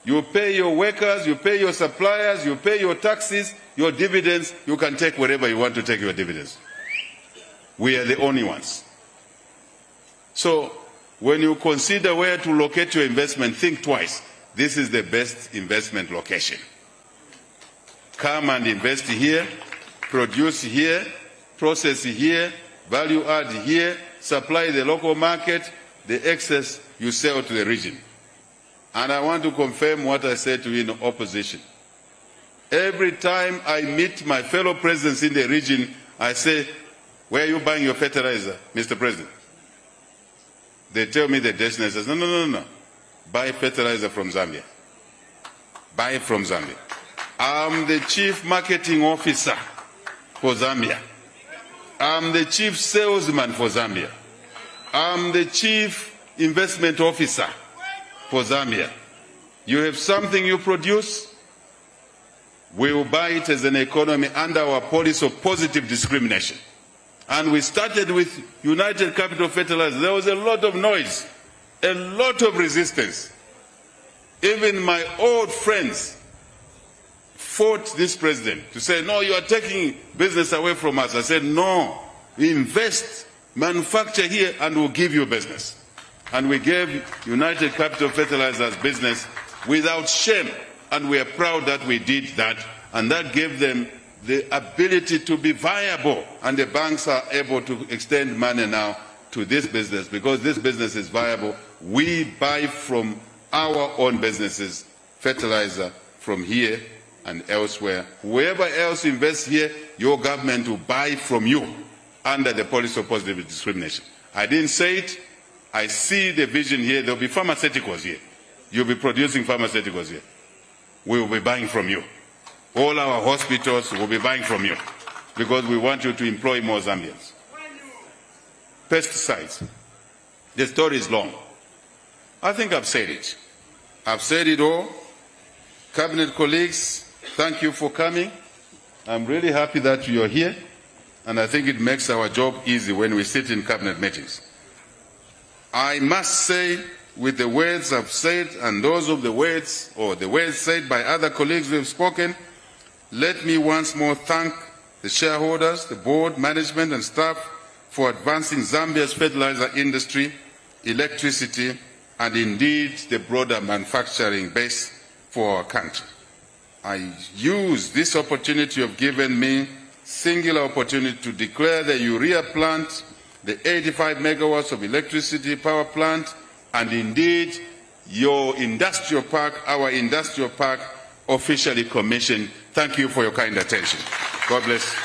E: you pay your workers, you pay your suppliers, you pay your taxes, your dividends, you can take wherever you want to take your dividends. We are the only ones. So when you consider where to locate your investment, think twice. This is the best investment location. Come and invest here, produce here, process here, value add here, supply the local market, the excess you sell to the region. And I want to confirm what I said to you in opposition. Every time I meet my fellow presidents in the region, I say, where are you buying your fertilizer, Mr. President? They tell me the destination. I say, no. Buy fertilizer from Zambia. Buy it from Zambia. I'm the chief marketing officer for Zambia. I'm the chief salesman for Zambia. I'm the chief investment officer for Zambia. You have something you produce, we will buy it as an economy under our policy of positive discrimination. And we started with United Capital Fertilizer. There was a lot of noise, a lot of resistance. Even my old friends fought this president to say, no, you are taking business away from us. I said, no, we invest, manufacture here, and we'll give you business. And we gave United Capital Fertilizers business without shame. And we are proud that we did that. And that gave them the ability to be viable. And the banks are able to extend money now to this business because this business is viable. We buy from our own businesses fertilizer from here and elsewhere. Whoever else invests here, your government will buy from you under the policy of positive discrimination. I didn't say it. I see the vision here. There will be pharmaceuticals here. You'll be producing pharmaceuticals here. We will be buying from you. All our hospitals will be buying from you because we want you to employ more Zambians. Pesticides. The story is long. I think I've said it. I've said it all. Cabinet colleagues, thank you for coming. I'm really happy that you're here, and I think it makes our job easy when we sit in cabinet meetings. I must say, with the words I've said and those of the words or the words said by other colleagues who have spoken, let me once more thank the shareholders, the board, management and staff for advancing Zambia's fertilizer industry, electricity and indeed the broader manufacturing base for our country. I use this opportunity you've given me, singular opportunity, to declare the Urea Plant, the 85 megawatts of electricity power plant, and indeed your industrial park, our industrial park, officially commissioned. Thank you for your kind attention. God bless.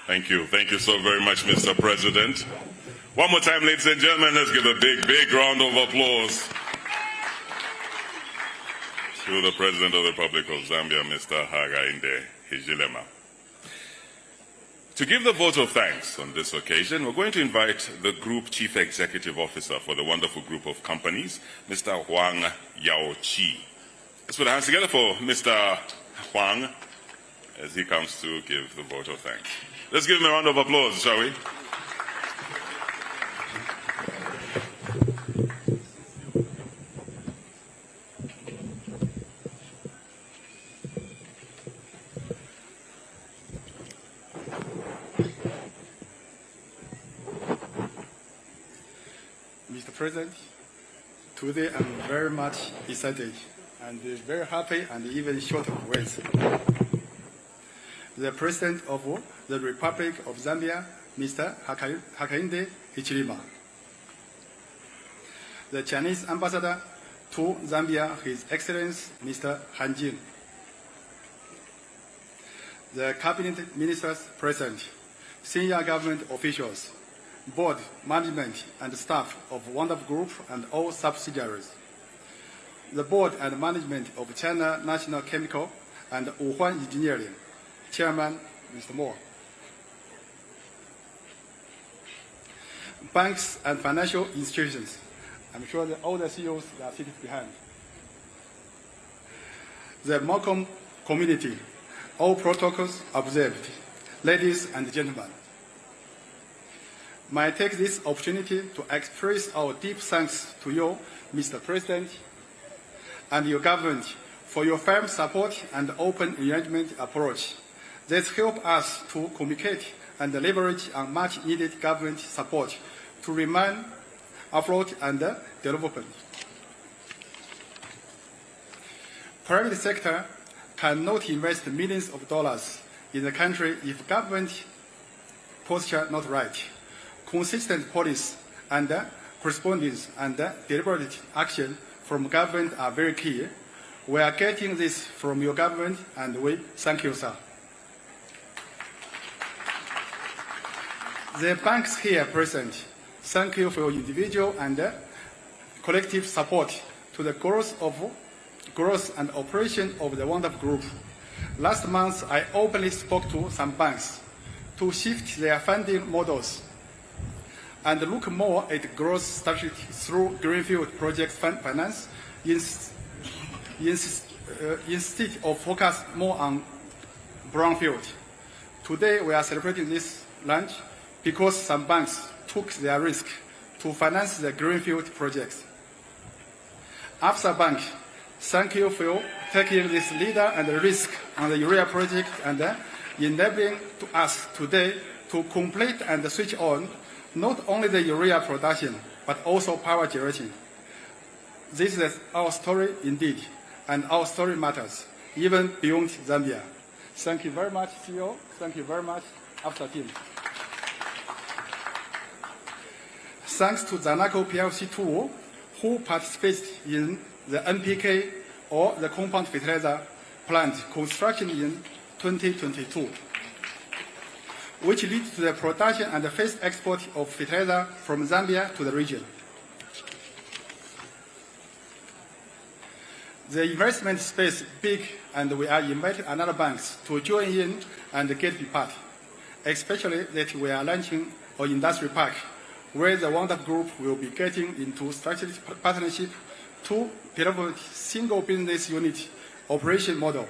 B: Thank you. Thank you so very much, Mr. President. One more time, ladies and gentlemen, let's give a big, big round of applause to the President of the Republic of Zambia, Mr. Hakainde Hichilema. To give the vote of thanks on this occasion, we're going to invite the Group Chief Executive Officer for the wonderful group of companies, Mr. Huang Yaoqi. Let's put our hands together for Mr. Huang as he comes to give the vote of thanks. Let's give him a round of applause, shall we?
F: Mr. President, today I'm very much excited and very happy and even short of words. The President of the Republic of Zambia, Mr. Hakainde Hichilema. The Chinese Ambassador to Zambia, His Excellency Mr. Han Jing. The Cabinet Ministers present, senior government officials, board, management, and staff of Wonderful Group and all subsidiaries. The board and management of China National Chemical and Wuhan Engineering, Chairman Mr. Moore. Banks and financial institutions. I'm sure that all the CEOs are sitting behind. The Malcolm community, all protocols observed. Ladies and gentlemen, may I take this opportunity to express our deep thanks to you, Mr. President, and your government for your firm support and open engagement approach. This helps us to communicate and leverage on much-needed government support to remain afloat and development. Private sector cannot invest millions of dollars in the country if government posture not right. Consistent policy and correspondence and deliberate action from government are very key. We are getting this from your government, and we thank you, sir. The banks here present, thank you for your individual and collective support to the growth and operation of the Wonderful Group. Last month, I openly spoke to some banks to shift their funding models and look more at growth strategy through greenfield project finance instead of focus more on brownfield. Today, we are celebrating this launch because some banks took their risk to finance the greenfield projects. Absa Bank, thank you for taking this leader and risk on the Urea Project and enabling to us today to complete and switch on not only the urea production, but also power generation. This is our story indeed, and our story matters, even beyond Zambia. Thank you very much, CEO. Thank you very much, Absa team. Thanks to Zanaco PLC tool, who participated in the NPK or the compound fertilizer plant construction in 2022, which led to the production and the first export of fertilizer from Zambia to the region. The investment space is big, and we are inviting other banks to join in and get the part, especially that we are launching our industry park, where the Wonderful Group will be getting into strategic partnership to develop single business unit operation model.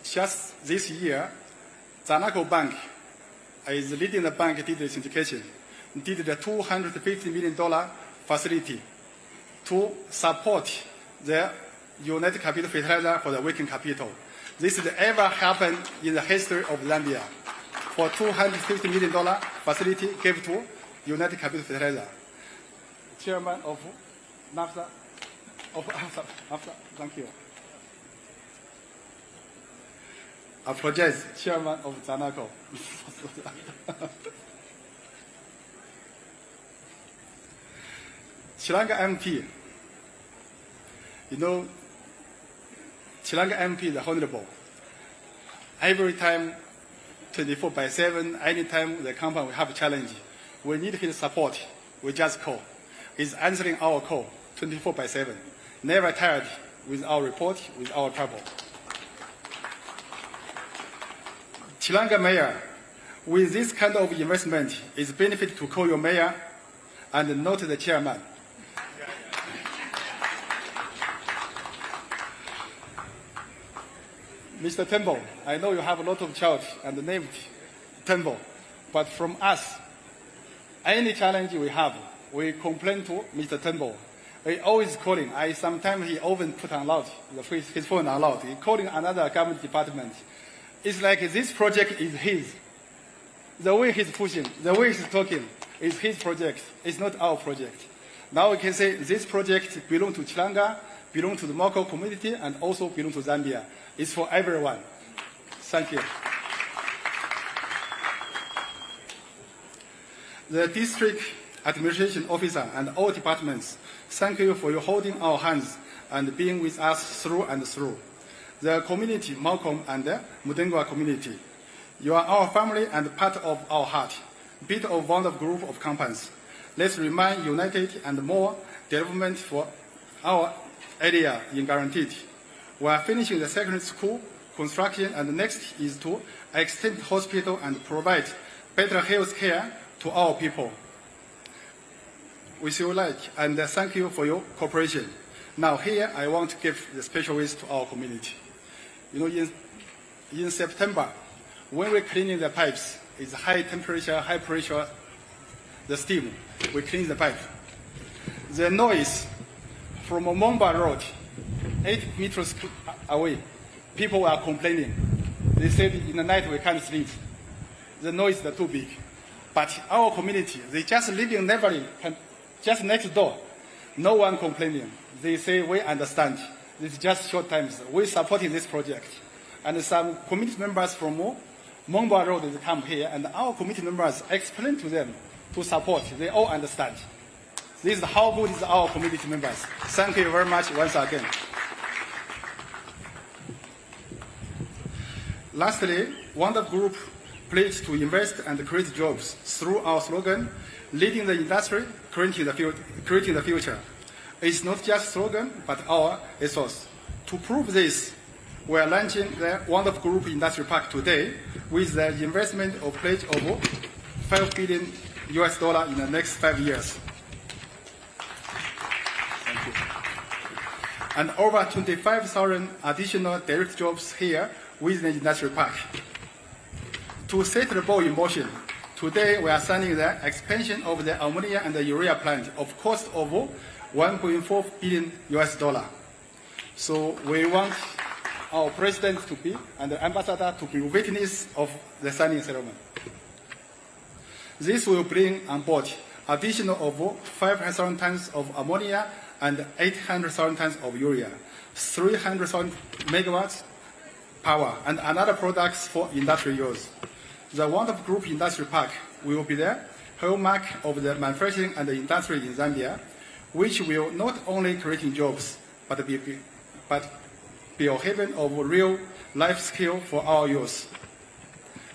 F: Just this year, Zanaco Bank is leading the bank did the syndication, did the $250 million facility to support the United Capital Fertilizer for the working capital. This has ever happened in the history of Zambia. For $250 million facility gave to United Capital Fertilizer. Chairman of NAFTA, NAFTA, thank you. I apologize, Chairman of Zanaco. Sri Lanka MP, you know, Sri Lanka MP, the Honorable, every time, 24/7, anytime the company will have a challenge, we need his support, we just call. He's answering our call 24/7, never tired with our report, with our trouble. Sri Lanka Mayor, with this kind of investment, it's benefit to call your mayor and not the chairman. Mr. Temple, I know you have a lot of church and named Temple, but from us, any challenge we have, we complain to Mr. Temple. He always calling. Sometimes he often put on loud, his phone on loud. He calling another government department. It's like this project is his. The way he's pushing, the way he's talking, is his project. It's not our project. Now we can say this project belongs to Sri Lanka, belongs to the Moko community, and also belongs to Zambia. It's for everyone. Thank you. The district administration officer and all departments, thank you for your holding our hands and being with us through and through. The community, Malcolm and the Mudengwa community, you are our family and part of our heart, bit of one of group of companies. Let's remain united and more development for our area in guaranteed. We are finishing the secondary school construction, and the next is to extend hospital and provide better health care to our people. We see you like, and thank you for your cooperation. Now here, I want to give the special wish to our community. You know, in September, when we're cleaning the pipes, it's high temperature, high pressure, the steam, we clean the pipe. The noise from Momba Road, 8 meters away, people are complaining. They said in the night we can't sleep. The noise is too big. But our community, they just living neighborhood, just next door. No one complaining. They say we understand. It's just short times. We're supporting this project. And some community members from Momba Road, they come here, and our community members explain to them to support. They all understand. This is how good is our community members. Thank you very much once again. Lastly, Wonder Group pledged to invest and create jobs through our slogan, leading the industry, creating the future. It's not just a slogan, but our ethos. To prove this, we are launching the Wonder Group Industry Park today with the investment of pledge of $5 billion in the next 5 years. Thank you. And over 25,000 additional direct jobs here with the industry park. To set the ball in motion, today we are signing the expansion of the ammonia and the urea plant of cost of $1.4 billion. So we want our president to be and the ambassador to be witness of the signing ceremony. This will bring on board additional of 500,000 tons of ammonia and 800,000 tons of urea, 300,000 megawatts power, and another products for industrial use. The Wonder Group Industry Park will be the hallmark of the manufacturing and the industry in Zambia, which will not only create jobs, but be a haven of real life skill for our youth.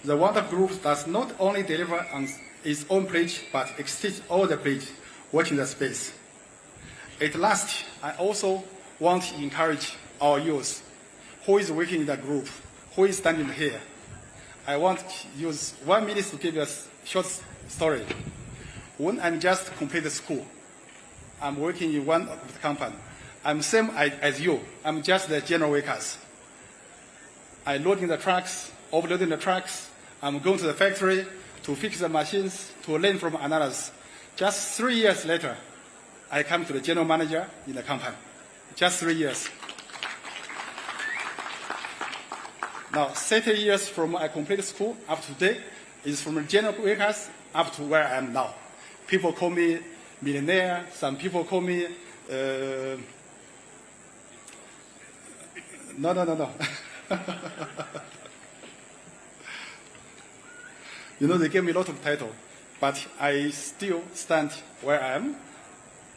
F: The Wonder Group does not only deliver on its own pledge, but exceeds all the pledge, watching the space. At last, I also want to encourage our youth who is working in the group, who is standing here. I want to use 1 minute to give you a short story. When I'm just completed school, I'm working in one of the company. I'm same as you. I'm just the general workers. I loading the trucks, overloading the trucks. I'm going to the factory to fix the machines, to learn from others. Just 3 years later, I come to the general manager in the company. Just 3 years. Now, 30 years from I completed school up to today is from the general workers up to where I am now. People call me millionaire. Some people call me, no. You know, they gave me a lot of titles, but I still stand where I am,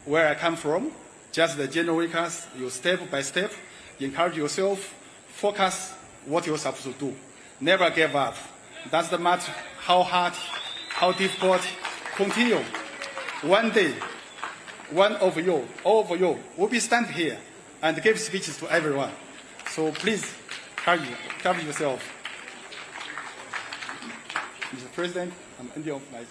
F: where I come from. Just the general workers, you step by step, encourage yourself, focus what you're supposed to do. Never give up. Doesn't matter how hard, how difficult, continue. One day, one of you, all of you, will be stand here and give speeches to everyone. So please, cover yourself. Mr. President, I'm ending off my